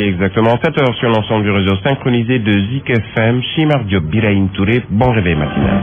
Il est exactement 7h sur l'ensemble du réseau synchronisé de Zik FM. Chimar Diop, Birahim Touré, bon réveil matinal.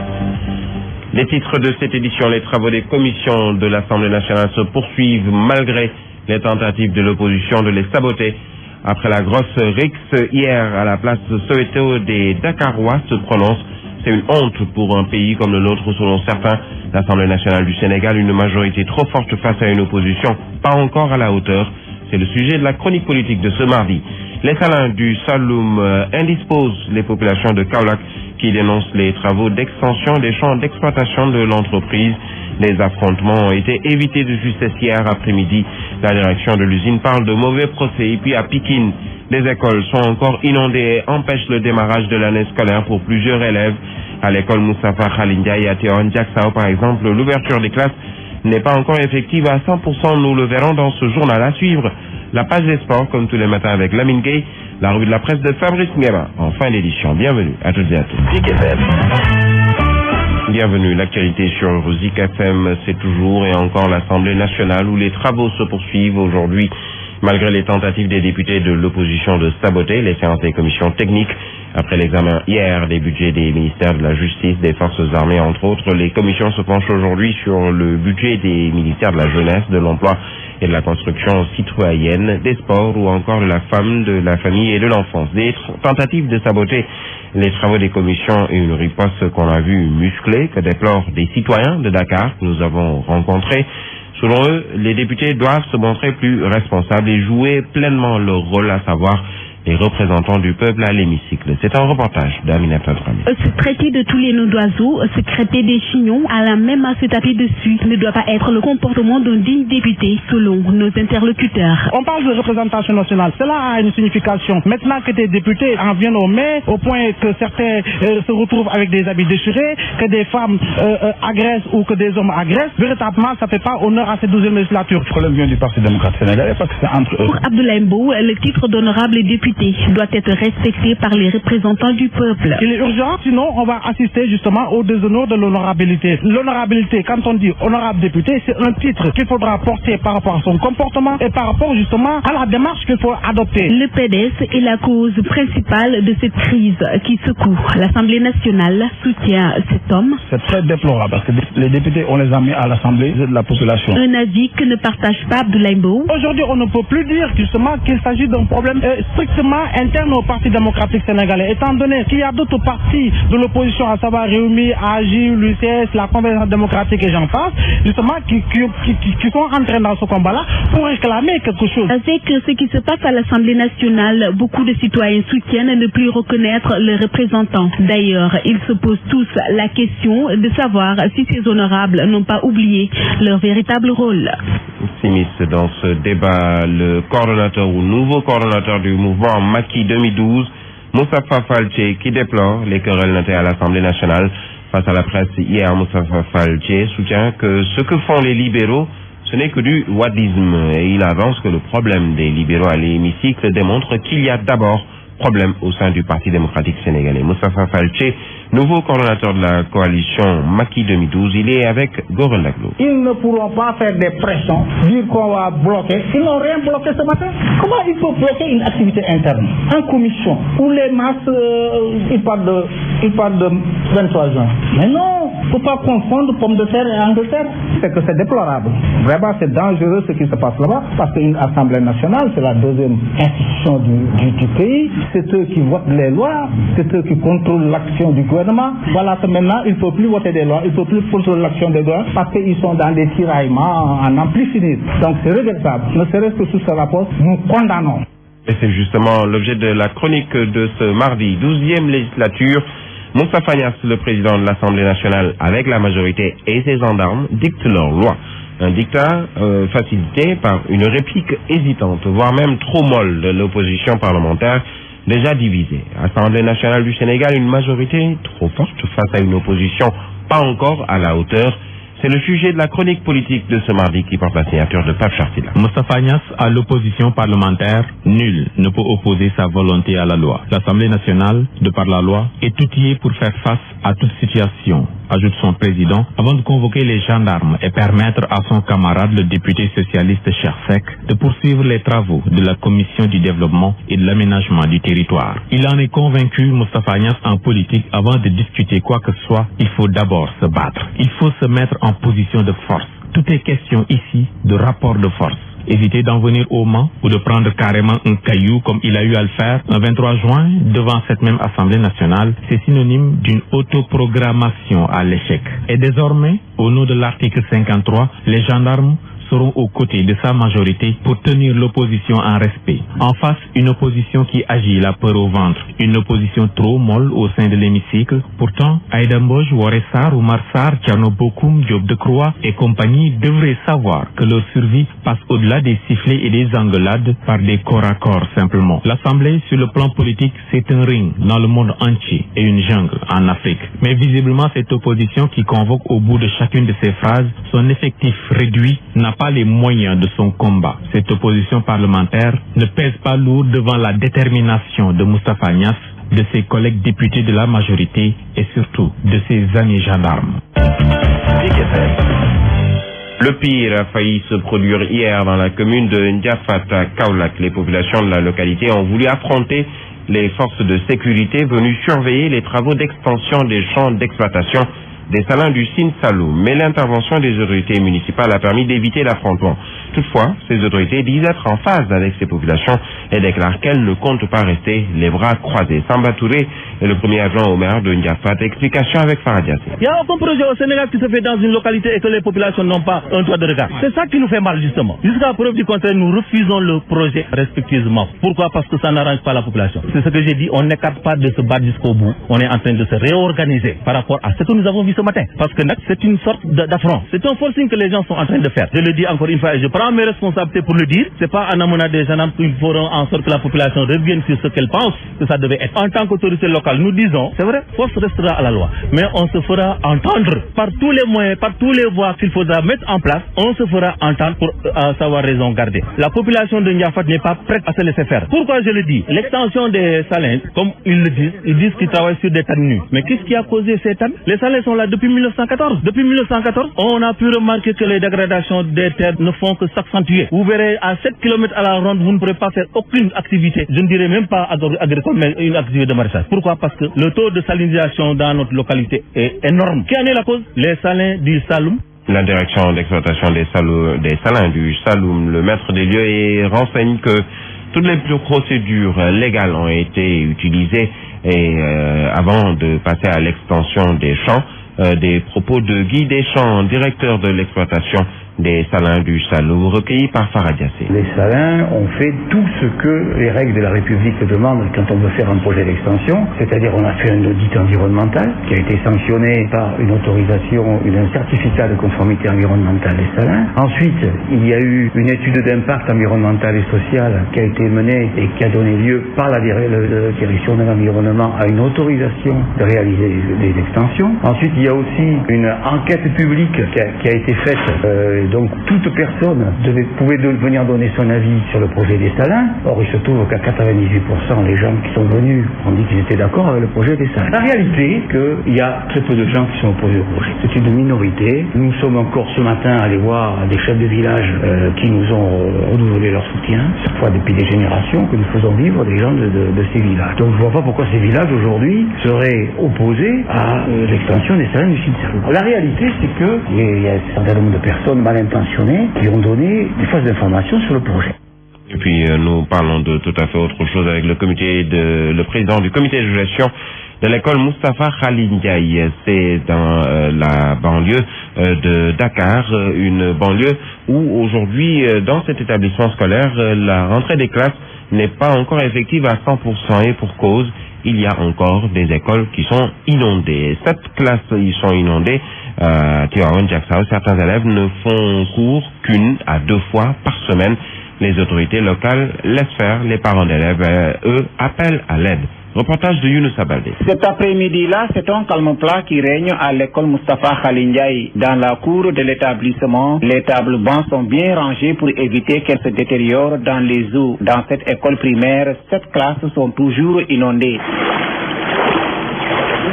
Les titres de cette édition, les travaux des commissions de l'Assemblée nationale se poursuivent malgré les tentatives de l'opposition de les saboter. Après la grosse rixe hier à la place Soweto, des Dakarois se prononcent. C'est une honte pour un pays comme le nôtre selon certains. L'Assemblée nationale du Sénégal, une majorité trop forte face à une opposition pas encore à la hauteur. C'est le sujet de la chronique politique de ce mardi. Les salins du Saloum indisposent les populations de Kaolack qui dénoncent les travaux d'extension des champs d'exploitation de l'entreprise. Les affrontements ont été évités de justesse hier après-midi. La direction de l'usine parle de mauvais procès. Et puis à Pikine, les écoles sont encore inondées et empêchent le démarrage de l'année scolaire pour plusieurs élèves. À l'école Moustapha Khalindia et à Théoran Diaksao, par exemple, l'ouverture des classes n'est pas encore effective à 100%. Nous le verrons dans ce journal à suivre. La page des sports, comme tous les matins avec Lamine Gueye, la revue de la presse de Fabrice Nguema, en fin d'édition. Bienvenue à toutes et à tous. Zik FM. Bienvenue. L'actualité sur Zik FM, c'est toujours et encore l'Assemblée nationale où les travaux se poursuivent aujourd'hui. Malgré les tentatives des députés de l'opposition de saboter les séances des commissions techniques, après l'examen hier des budgets des ministères de la Justice, des Forces armées, entre autres, les commissions se penchent aujourd'hui sur le budget des ministères de la Jeunesse, de l'Emploi et de la Construction citoyenne, des Sports ou encore de la femme, de la famille et de l'enfance. Des tentatives de saboter les travaux des commissions et une riposte qu'on a vue musclée, que déplorent des citoyens de Dakar que nous avons rencontrés. Selon eux, les députés doivent se montrer plus responsables et jouer pleinement leur rôle, à savoir les représentants du peuple à l'hémicycle. C'est un reportage d'Aminata Dramé. Se traiter de tous les noms d'oiseaux, se traiter des chignons, à la même à se taper dessus, ne doit pas être le comportement d'un digne député, selon nos interlocuteurs. On parle de représentation nationale, cela a une signification. Maintenant que des députés en viennent au mai, au point que certains se retrouvent avec des habits déchirés, que des femmes agressent ou que des hommes agressent, véritablement ça ne fait pas honneur à cette 12e législature. Le problème vient du Parti démocrate sénégalais parce que c'est entre eux. Pour Abdoulaye Mbow, le titre d'honorable député doit être respecté par les représentants du peuple. Il est urgent, sinon on va assister justement au déshonneur de l'honorabilité. L'honorabilité, quand on dit honorable député, c'est un titre qu'il faudra porter par rapport à son comportement et par rapport justement à la démarche qu'il faut adopter. Le PDS est la cause principale de cette crise qui secoue. L'Assemblée nationale soutient cet homme. C'est très déplorable parce que les députés, on les a mis à l'Assemblée de la population. Un avis que ne partage pas Abdoulaye Mbow. Aujourd'hui, on ne peut plus dire justement qu'il s'agit d'un problème strictement interne au Parti démocratique sénégalais, étant donné qu'il y a d'autres partis de l'opposition, à savoir Réumi, AJ, l'UCS, la Convergence démocratique et j'en passe, justement, qui sont entrés dans ce combat-là pour réclamer quelque chose. Avec ce qui se passe à l'Assemblée nationale, beaucoup de citoyens soutiennent ne plus reconnaître leurs représentants. D'ailleurs, ils se posent tous la question de savoir si ces honorables n'ont pas oublié leur véritable rôle. S'immisce dans ce débat le coordonnateur ou nouveau coordonnateur du mouvement Macky 2012, Moustapha Falché, qui déplore les querelles notées à l'Assemblée nationale. Face à la presse hier, Moustapha Falché soutient que ce que font les libéraux, ce n'est que du wadisme. Et il avance que le problème des libéraux à l'hémicycle démontre qu'il y a d'abord problème au sein du Parti démocratique sénégalais. Moustapha Falché, nouveau coordonnateur de la coalition Macky 2012, il est avec Goren Laglo. Ils ne pourront pas faire des pressions, dire qu'on va bloquer. Ils n'ont rien bloqué ce matin. Comment il faut bloquer une activité interne en commission où les masses, ils parlent de 23 juin. Mais non, il ne faut pas confondre pommes de terre et Angleterre. C'est que c'est déplorable. Vraiment, c'est dangereux ce qui se passe là-bas parce qu'une Assemblée nationale, c'est la deuxième institution du pays. C'est eux qui votent les lois, c'est eux qui contrôlent l'action du gouvernement. Voilà que maintenant, il ne faut plus voter des lois, il ne faut plus contrôler l'action des gouvernements parce qu'ils sont dans des tiraillements à n'en plus finir. Donc c'est regrettable. Ne serait-ce que sous ce rapport, nous condamnons. Et c'est justement l'objet de la chronique de ce mardi, 12e législature. Moustapha Niasse, le président de l'Assemblée nationale, avec la majorité et ses gendarmes, dictent leurs lois. Un dictat facilité par une réplique hésitante, voire même trop molle de l'opposition parlementaire, déjà divisée. Assemblée nationale du Sénégal, une majorité trop forte face à une opposition pas encore à la hauteur. C'est le sujet de la chronique politique de ce mardi qui porte la signature de Pape Chartila. Moustapha Niasse, à l'opposition parlementaire, nul ne peut opposer sa volonté à la loi. L'Assemblée nationale, de par la loi, est outillée pour faire face à toute situation, ajoute son président, avant de convoquer les gendarmes et permettre à son camarade, le député socialiste Chersek, de poursuivre les travaux de la Commission du développement et de l'aménagement du territoire. Il en est convaincu, Moustapha Niasse, en politique, avant de discuter quoi que ce soit, il faut d'abord se battre. Il faut se mettre en position de force. Tout est question ici de rapport de force. Éviter d'en venir au Mans ou de prendre carrément un caillou comme il a eu à le faire un 23 juin devant cette même Assemblée nationale, c'est synonyme d'une autoprogrammation à l'échec. Et désormais, au nom de l'article 53, les gendarmes seront aux côtés de sa majorité pour tenir l'opposition en respect. En face, une opposition qui agit la peur au ventre, une opposition trop molle au sein de l'hémicycle. Pourtant, Aïda Mbodj, Woré Sarr, Oumar Sarr, Thierno Bocoum, Diop Decroix et compagnie devraient savoir que leur survie passe au-delà des sifflets et des engueulades par des corps à corps simplement. L'Assemblée, sur le plan politique, c'est un ring dans le monde entier et une jungle en Afrique. Mais visiblement, cette opposition qui convoque au bout de chacune de ses phrases son effectif réduit n'a pas les moyens de son combat. Cette opposition parlementaire ne pèse pas lourd devant la détermination de Moustapha Niasse, de ses collègues députés de la majorité et surtout de ses amis gendarmes. Le pire a failli se produire hier dans la commune de Ndiafat à Kaolack. Les populations de la localité ont voulu affronter les forces de sécurité venues surveiller les travaux d'extension des champs d'exploitation des salins du Sine Saloum. Mais l'intervention des autorités municipales a permis d'éviter l'affrontement. Toutefois, ces autorités disent être en phase avec ces populations et déclarent qu'elles ne comptent pas rester les bras croisés. Samba Touré est le premier adjoint au maire de Ndiafat. Explication avec Farah Diassé. Il y a aucun projet au Sénégal qui se fait dans une localité et que les populations n'ont pas un toit de regard. C'est ça qui nous fait mal justement. Jusqu'à preuve du contraire, nous refusons le projet respectivement. Pourquoi? Parce que ça n'arrange pas la population. C'est ce que j'ai dit, on n'écarte pas de se battre jusqu'au bout. On est en train de se réorganiser par rapport à ce que nous avons vu ce matin. Parce que c'est une sorte d'affront. C'est un forcing que les gens sont en train de faire. Je le dis encore une fois et je prends mes responsabilités pour le dire. C'est pas en amenant des gendarmes qu'ils feront en sorte que la population revienne sur ce qu'elle pense que ça devait être. En tant qu'autorité locale, nous disons, c'est vrai, force restera à la loi. Mais on se fera entendre par tous les moyens, par tous les voies qu'il faudra mettre en place. On se fera entendre pour savoir raison garder. La population de Ndiafat n'est pas prête à se laisser faire. Pourquoi je le dis? L'extension des salins, comme ils le disent, ils disent qu'ils travaillent sur des tannes nues. Mais qu'est-ce qui a causé ces tannes? Les salins sont là depuis 1914. Depuis 1914, on a pu remarquer que les dégradations des terres ne font que s'accentuer. Vous verrez, à 7 km à la ronde, vous ne pourrez pas faire aucune activité. Je ne dirais même pas agricole, mais une activité de maraîchage. Pourquoi? Parce que le taux de salinisation dans notre localité est énorme. Qui en est la cause? Les salins du Saloum. La direction d'exploitation des salins du Saloum, le maître des lieux, renseigne que toutes les procédures légales ont été utilisées et avant de passer à l'extension des champs. Des propos de Guy Deschamps, directeur de l'exploitation des salins du Saloum, recueillis par Farah Diassé. Les salins ont fait tout ce que les règles de la République demandent quand on veut faire un projet d'extension, c'est-à-dire on a fait un audit environnemental qui a été sanctionné par une autorisation, un certificat de conformité environnementale des salins. Ensuite, il y a eu une étude d'impact environnemental et social qui a été menée et qui a donné lieu par la direction de l'environnement à une autorisation de réaliser des extensions. Ensuite, il y a aussi une enquête publique qui a été faite. Donc toute personne pouvait venir donner son avis sur le projet des salins. Or il se trouve qu'à 98% les gens qui sont venus ont dit qu'ils étaient d'accord avec le projet des salins. La réalité c'est qu'il y a très peu de gens qui sont opposés au projet. C'est une minorité. Nous sommes encore ce matin allés voir des chefs de village qui nous ont renouvelé leur soutien, cette fois depuis des générations que nous faisons vivre des gens de ces villages. Donc je ne vois pas pourquoi ces villages aujourd'hui seraient opposés à l'extension des salins du Sine Saloum. La réalité c'est qu'il y a un certain nombre de personnes mal intentionnés qui ont donné des fausses informations sur le projet. Et puis nous parlons de tout à fait autre chose avec le président du comité de gestion de l'école Moustapha Khalil Ndiaye. C'est dans la banlieue de Dakar, une banlieue où aujourd'hui dans cet établissement scolaire la rentrée des classes n'est pas encore effective à 100% et pour cause. Il y a encore des écoles qui sont inondées. 7 classes y sont inondées. Tivaouane, Diacksao, certains élèves ne font cours qu'une à 2 fois par semaine. Les autorités locales laissent faire. Les parents d'élèves, eux, appellent à l'aide. Reportage de Younoussa Baldé. Cet après-midi-là, c'est un calme plat qui règne à l'école Moustapha Khalil Ndiaye. Dans la cour de l'établissement, les tables bancs sont bien rangées pour éviter qu'elles se détériorent dans les eaux. Dans cette école primaire, 7 classes sont toujours inondées.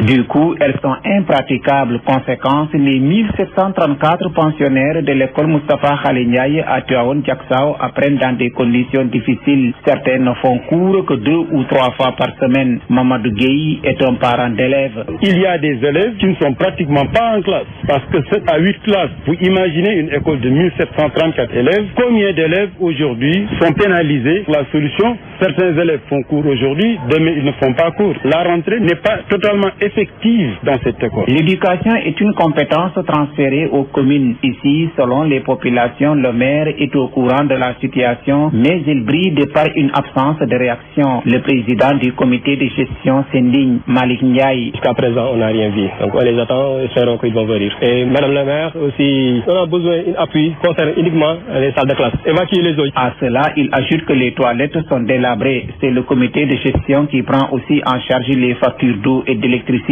Du coup, elles sont impraticables. Conséquence, les 1734 pensionnaires de l'école Moustapha Khalil Ndiaye à Tivaouane Diacksao apprennent dans des conditions difficiles. Certaines ne font cours que 2 ou 3 fois par semaine. Mamadou Gueye est un parent d'élèves. Il y a des élèves qui ne sont pratiquement pas en classe. Parce que 7 à 8 classes, vous imaginez une école de 1734 élèves. Combien d'élèves aujourd'hui sont pénalisés? La solution, certains élèves font cours aujourd'hui, demain ils ne font pas cours. La rentrée n'est pas totalement effective dans cette école. L'éducation est une compétence transférée aux communes. Ici, selon les populations, le maire est au courant de la situation, mais il brille de par une absence de réaction. Le président du comité de gestion s'indigne, Malik Ndiaye. Jusqu'à présent, on n'a rien vu. Donc on les attend, espérons qu'ils vont venir. Et madame la maire aussi, on a besoin d'un appui concernant uniquement les salles de classe. Évacuer les eaux. À cela, il ajoute que les toilettes sont délabrées. C'est le comité de gestion qui prend aussi en charge les factures d'eau et d'électricité. Le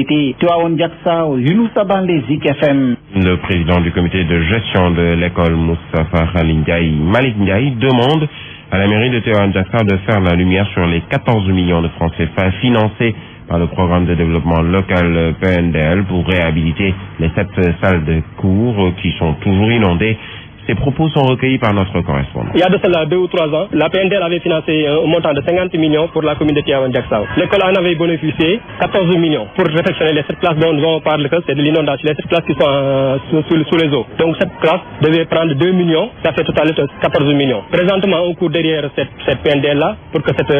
président du comité de gestion de l'école Moustapha Khalil Ndiaye, Malik Ndiaye, demande à la mairie de Tivaouane Diacksao de faire la lumière sur les 14 millions de francs CFA financés par le programme de développement local PNDL pour réhabiliter les 7 salles de cours qui sont toujours inondées. Ces propos sont recueillis par notre correspondant. Il y a de cela 2 ou 3 ans, la PNDL avait financé un montant de 50 millions pour la commune de Tivaouane Diacksao. L'école en avait bénéficié 14 millions pour réfectionner les 7 classes dont on parle, c'est de l'inondation, les 7 classes qui sont sous les eaux. Donc cette classe devait prendre 2 millions, ça fait total 14 millions. Présentement, on court derrière cette PNDL-là pour que cette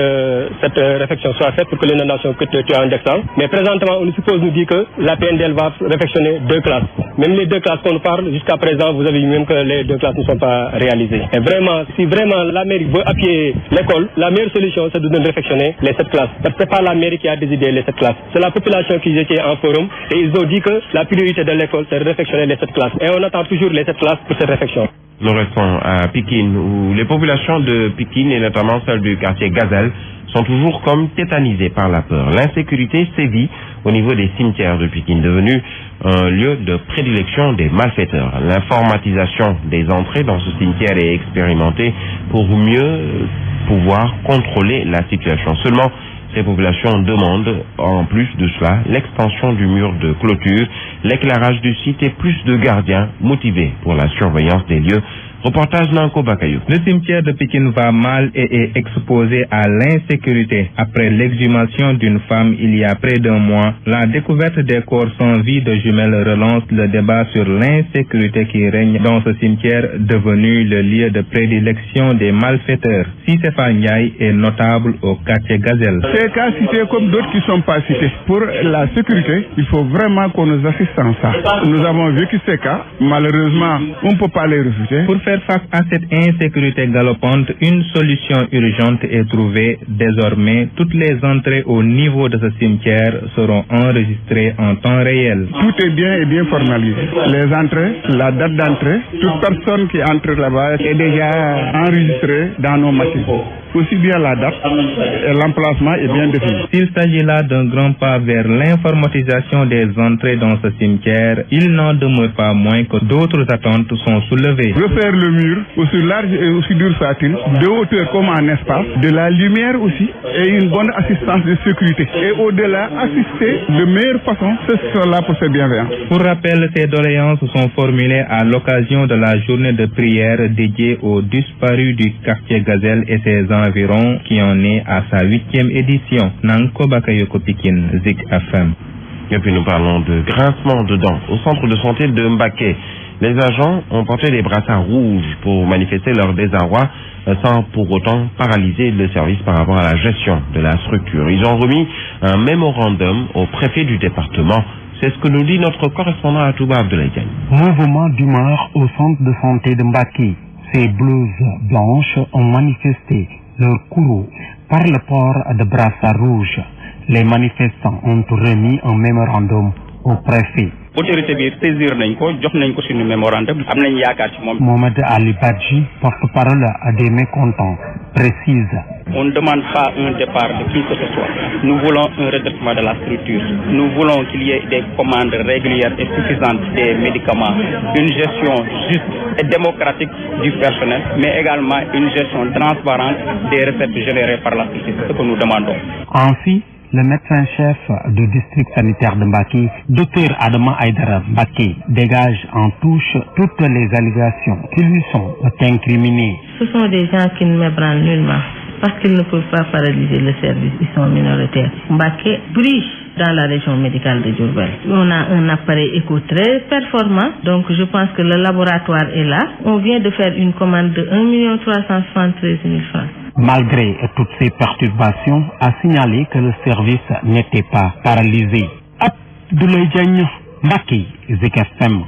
réfection soit faite, pour que l'inondation quitte Tivaouane Diacksao. Mais présentement, on nous dit que la PNDL va réfectionner 2 classes. Même les 2 classes qu'on parle, jusqu'à présent, vous avez vu même que les 2 classes ne sont pas réalisées. Et vraiment, si vraiment la mairie veut appuyer l'école, la meilleure solution c'est de réfectionner les 7 classes. Parce que ce n'est pas la mairie qui a décidé les 7 classes. C'est la population qui était en forum et ils ont dit que la priorité de l'école c'est de réfectionner les 7 classes. Et on attend toujours les 7 classes pour cette réfection. Nous restons à Pikine où les populations de Pikine et notamment celles du quartier Gazelle sont toujours comme tétanisées par la peur. L'insécurité sévit au niveau des cimetières de Pikine, devenu un lieu de prédilection des malfaiteurs. L'informatisation des entrées dans ce cimetière est expérimentée pour mieux pouvoir contrôler la situation. Seulement, ces populations demandent, en plus de cela, l'extension du mur de clôture, l'éclairage du site et plus de gardiens motivés pour la surveillance des lieux. Reportage Nanko Bakayou. Le cimetière de Pikine va mal et est exposé à l'insécurité. Après l'exhumation d'une femme il y a près d'un mois, la découverte des corps sans vie de jumelles relance le débat sur l'insécurité qui règne dans ce cimetière devenu le lieu de prédilection des malfaiteurs. Sissefa Ndiaye est notable au quartier Gazelle. Ces cas cités comme d'autres qui ne sont pas cités. Pour la sécurité, il faut vraiment qu'on nous assiste en ça. Nous avons vécu ces cas. Malheureusement, on ne peut pas les refuser. Pour faire face à cette insécurité galopante, une solution urgente est trouvée. Désormais, toutes les entrées au niveau de ce cimetière seront enregistrées en temps réel. Tout est bien formalisé. Les entrées, la date d'entrée, toute personne qui entre là-bas est déjà enregistrée dans nos machines. Aussi bien la date et l'emplacement est bien défini. S'il s'agit là d'un grand pas vers l'informatisation des entrées dans ce cimetière, il n'en demeure pas moins que d'autres attentes sont soulevées. Refaire le mur, aussi large et aussi dur soit-il, de hauteur comme en espace, de la lumière aussi, et une bonne assistance de sécurité. Et au-delà, assister de meilleure façon, c'est cela pour ces bienveillants. Pour rappel, ces doléances sont formulées à l'occasion de la journée de prière dédiée aux disparus du quartier Gazelle et ses environs, qui en est à sa 8e édition. Nanko Bakayoko Pikine, Zik FM. Et puis nous parlons de grincement de dents. Au centre de santé de Mbaké, les agents ont porté des brassards rouges pour manifester leur désarroi sans pour autant paralyser le service par rapport à la gestion de la structure. Ils ont remis un mémorandum au préfet du département. C'est ce que nous dit notre correspondant à Touba Abdoulaye Diagne. Mouvement d'humeur au centre de santé de Mbaké. Ces blouses blanches ont manifesté leur courroux par le port de brassards rouges. Les manifestants ont remis un mémorandum au préfet. autorité bi saisir nañ ko jox nañ ko suñu mémorandum am nañ yaakaar ci moom. Mohamed Ali Badji, porte-parole des mécontents, précise. On ne demande pas un départ de qui que ce soit. Nous voulons un redressement de la structure. Nous voulons qu'il y ait des commandes régulières et suffisantes des médicaments, une gestion juste et démocratique du personnel, mais également une gestion transparente des recettes générées par la société. C'est ce que nous demandons. Ainsi, le médecin-chef du district sanitaire de Mbacké, Dr Adama Aïdara Mbacké, dégage en touche toutes les allégations qui lui sont incriminées. Ce sont des gens qui ne m'ébranlent nullement parce qu'ils ne peuvent pas paralyser le service, ils sont minoritaires. Mbacké brille dans la région médicale de Diourbel. On a un appareil écho très performant, donc je pense que le laboratoire est là. On vient de faire une commande de 1 373 000 francs. Malgré toutes ces perturbations, a signalé que le service n'était pas paralysé. Abdoulaye Diagne, Mbacké, Zik FM.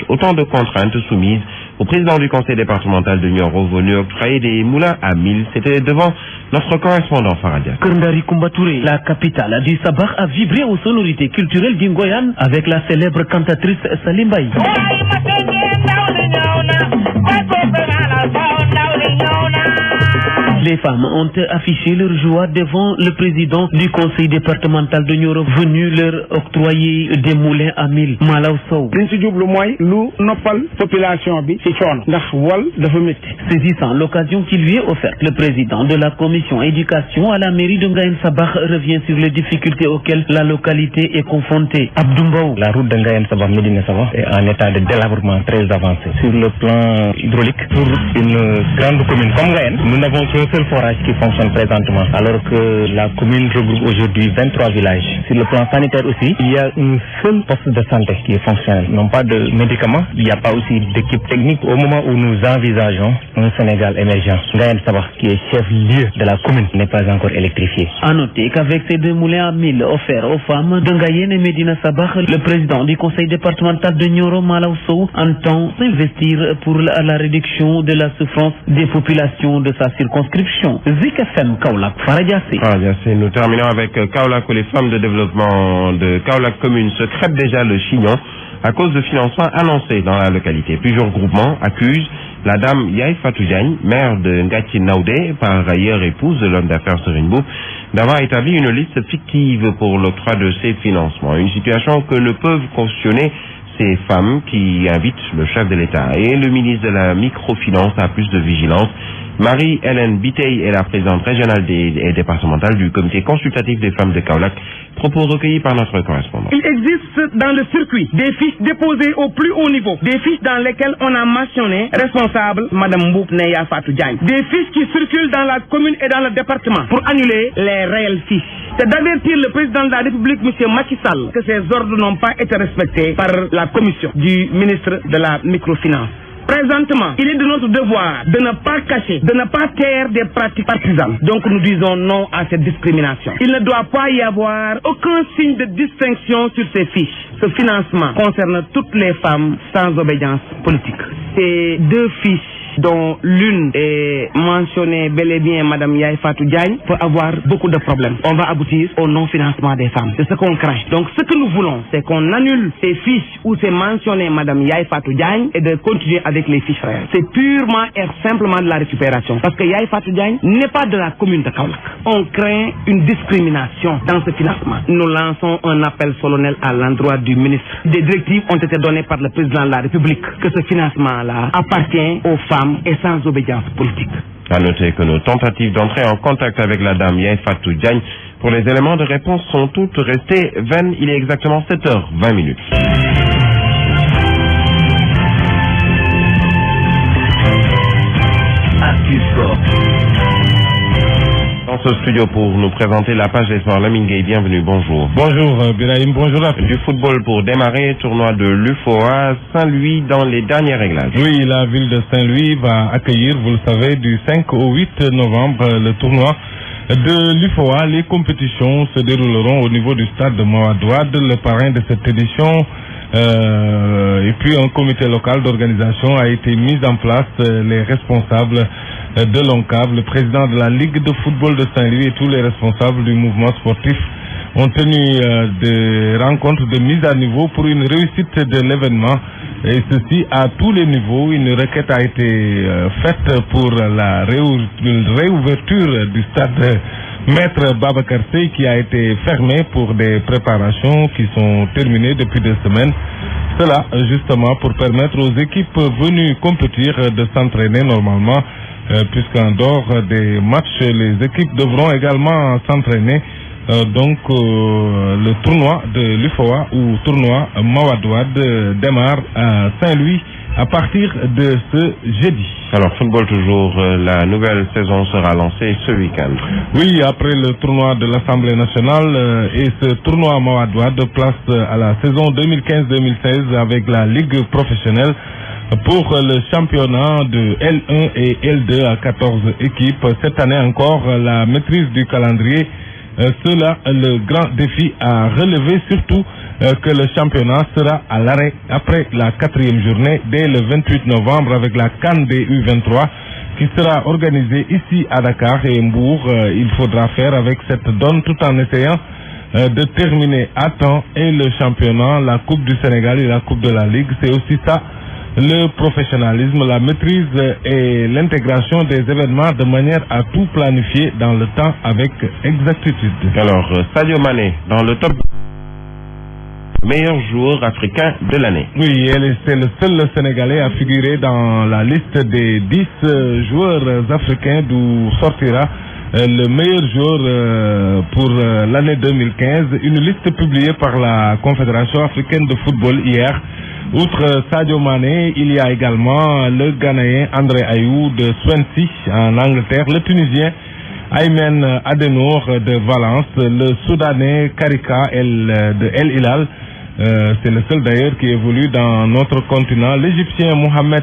Autant de contraintes soumises au président du conseil départemental de Nioro venu octroyer des moulins à 1000. C'était devant notre correspondant Faradia. Kerndari Koumbaturé, la capitale du Sabah, a vibré aux sonorités culturelles d'Ingoyan avec la célèbre cantatrice Salimbaï. Les femmes ont affiché leur joie devant le président du conseil départemental de Nioro venu leur octroyer des moulins à 1000. Malaw Sow. Saisissant l'occasion qui lui est offerte, le président de la commission éducation à la mairie de Ngayen Sabah revient sur les difficultés auxquelles la localité est confrontée. Abdoumbaou. La route de Ngayen Sabah Médina Sabah est en état de délabrement très avancé. Sur le plan hydraulique, pour une grande commune comme Ngayen, nous n'avons qu'un seul forage qui fonctionne présentement, alors que la commune regroupe aujourd'hui 23 villages. Sur le plan sanitaire aussi, il y a un seul poste de santé qui est fonctionnel. Non pas de médicaments, il n'y a pas aussi d'équipe technique. Au moment où nous envisageons un Sénégal émergent, Ngayen Sabah, qui est chef-lieu de la commune, n'est pas encore électrifié. A noter qu'avec ces 2 moulins à 1000 offerts aux femmes de Ngayen et Médina Sabah, le président du conseil départemental de Nioro, Malaw Sow, entend s'investir pour la réduction de la souffrance des populations de sa circonscription. Zik FM Kaolack, Faradiassé. Nous terminons avec Kaolack où les femmes de développement de Kaolack commune se crêpent déjà le chignon à cause de financements annoncés dans la localité. Plusieurs groupements accusent la dame Yaye Fatou Diagne, maire de Ngati Naoudé, par ailleurs épouse de l'homme d'affaires Serigne Mboup, d'avoir établi une liste fictive pour l'octroi de ces financements. Une situation que ne peuvent cautionner ces femmes qui invitent le chef de l'État et le ministre de la microfinance à plus de vigilance. Marie-Hélène Bitey est la présidente régionale et départementale du comité consultatif des femmes de Kaolack. Propos recueillis par notre correspondant. Il existe dans le circuit des fiches déposées au plus haut niveau, des fiches dans lesquelles on a mentionné responsable Madame Mboup Neya Fatou Diagne, des fiches qui circulent dans la commune et dans le département pour annuler les réelles fiches. C'est d'avertir le président de la République, M. Macky Sall, que ces ordres n'ont pas été respectés par la commission du ministre de la microfinance. Présentement, il est de notre devoir de ne pas cacher, de ne pas taire des pratiques partisanes. Donc nous disons non à cette discrimination. Il ne doit pas y avoir aucun signe de distinction sur ces fiches. Ce financement concerne toutes les femmes sans obédience politique. Ces 2 fiches, dont l'une est mentionnée bel et bien Madame Yaye Fatou Diagne, peut avoir beaucoup de problèmes. On va aboutir au non-financement des femmes. C'est ce qu'on craint. Donc ce que nous voulons, c'est qu'on annule ces fiches où c'est mentionné Madame Yaye Fatou Diagne et de continuer avec les fiches réelles. C'est purement et simplement de la récupération. Parce que Yaye Fatou Diagne n'est pas de la commune de Kaolack. On craint une discrimination dans ce financement. Nous lançons un appel solennel à l'endroit du ministre. Des directives ont été données par le président de la République que ce financement-là appartient aux femmes et sans obédience politique. À noter que nos tentatives d'entrer en contact avec la dame Yaye Fatou Diagne pour les éléments de réponse sont toutes restées vaines. Il est exactement 7h20. Dans ce studio pour nous présenter la page des sports, Lamine Gueye, bienvenue, bonjour. Bonjour Birahim, bonjour à tous. Du football pour démarrer, tournoi de l'UFOA, Saint-Louis dans les derniers réglages. Oui, la ville de Saint-Louis va accueillir, vous le savez, du 5 au 8 novembre, le tournoi de l'UFOA. Les compétitions se dérouleront au niveau du stade de Mouadouad. Le parrain de cette édition et puis un comité local d'organisation a été mis en place. Les responsables de l'ONCAV, le président de la Ligue de football de Saint-Louis et tous les responsables du mouvement sportif ont tenu des rencontres de mise à niveau pour une réussite de l'événement. Et ceci à tous les niveaux. Une requête a été faite pour la réouverture du stade Maître Babacar Seye qui a été fermé pour des préparations qui sont terminées depuis 2 semaines. Cela justement pour permettre aux équipes venues compétir de s'entraîner normalement, puisqu'en dehors des matchs, les équipes devront également s'entraîner. Donc le tournoi de l'UFOA ou tournoi Mawadouad démarre à Saint-Louis à partir de ce jeudi. Alors, football toujours, la nouvelle saison sera lancée ce week-end. Oui, après le tournoi de l'Assemblée nationale et ce tournoi Mawadouad de place à la saison 2015-2016 avec la Ligue professionnelle pour le championnat de L1 et L2 à 14 équipes. Cette année encore, la maîtrise du calendrier, cela le grand défi à relever, surtout que le championnat sera à l'arrêt après la 4e journée dès le 28 novembre avec la CAN des U23 qui sera organisée ici à Dakar et Mbour. Il faudra faire avec cette donne tout en essayant de terminer à temps et le championnat, la Coupe du Sénégal et la Coupe de la Ligue. C'est aussi ça le professionnalisme, la maîtrise et l'intégration des événements de manière à tout planifier dans le temps avec exactitude. Alors, Sadio Mané dans le top meilleur joueur africain de l'année. Oui, c'est le seul Sénégalais à figurer dans la liste des 10 joueurs africains d'où sortira le meilleur joueur pour l'année 2015. Une liste publiée par la Confédération africaine de football hier. Outre Sadio Mané, il y a également le Ghanéen André Ayew de Swansea en Angleterre, le Tunisien Aymen Adenor de Valence, le Soudanais Karika de El Hilal. C'est le seul d'ailleurs qui évolue dans notre continent. L'Égyptien Mohamed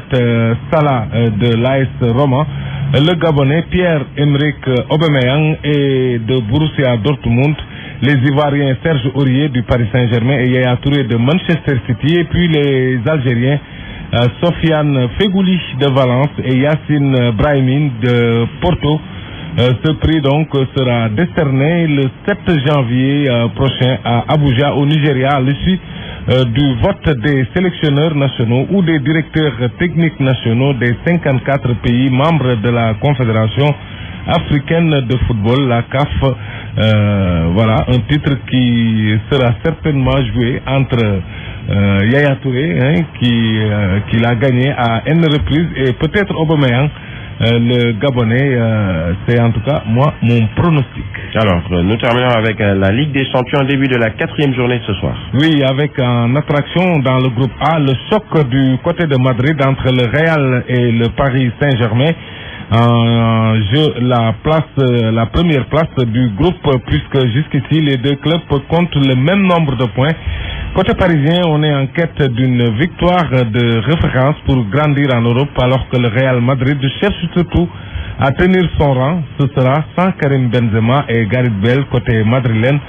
Salah de l'AS Roma, le Gabonais Pierre-Emerick Aubameyang et de Borussia Dortmund, les Ivoiriens Serge Aurier du Paris Saint-Germain et Yaya Touré de Manchester City, et puis les Algériens Sofiane Fegouli de Valence et Yassine Brahimi de Porto. Ce prix donc sera décerné le 7 janvier prochain à Abuja au Nigeria à l'issue du vote des sélectionneurs nationaux ou des directeurs techniques nationaux des 54 pays membres de la Confédération africaine de football, la CAF. Voilà un titre qui sera certainement joué entre Yaya Touré, qui l'a gagné à N reprises, et peut-être Aubameyang, le Gabonais. C'est en tout cas moi mon pronostic. Alors nous terminons avec la Ligue des Champions, début de la 4e journée ce soir. Oui, avec en attraction dans le groupe A le choc du côté de Madrid entre le Real et le Paris Saint-Germain. En jeu la première place du groupe, puisque jusqu'ici les deux clubs comptent le même nombre de points. Côté parisien, on est en quête d'une victoire de référence pour grandir en Europe, alors que le Real Madrid cherche surtout à tenir son rang. Ce sera sans Karim Benzema et Gareth Bale côté madrilène.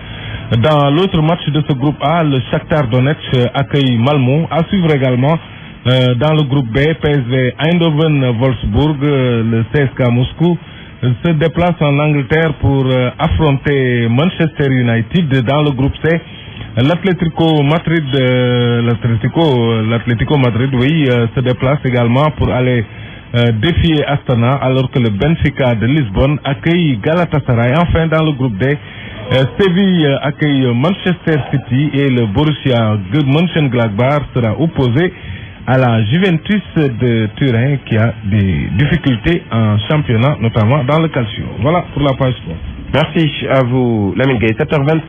Dans l'autre match de ce groupe A, le Shakhtar Donetsk accueille Malmö. À suivre également dans le groupe B, PSV Eindhoven-Wolfsburg, le CSKA Moscou se déplace en Angleterre pour affronter Manchester United. Dans le groupe C, l'Atlético Madrid, se déplace également pour aller défier Astana, alors que le Benfica de Lisbonne accueille Galatasaray. Enfin, dans le groupe D, Séville accueille Manchester City et le Borussia Mönchengladbach sera opposé à la Juventus de Turin qui a des difficultés en championnat, notamment dans le calcio. Voilà pour la page sport. Merci à vous, Lamine Gueye. 7h20.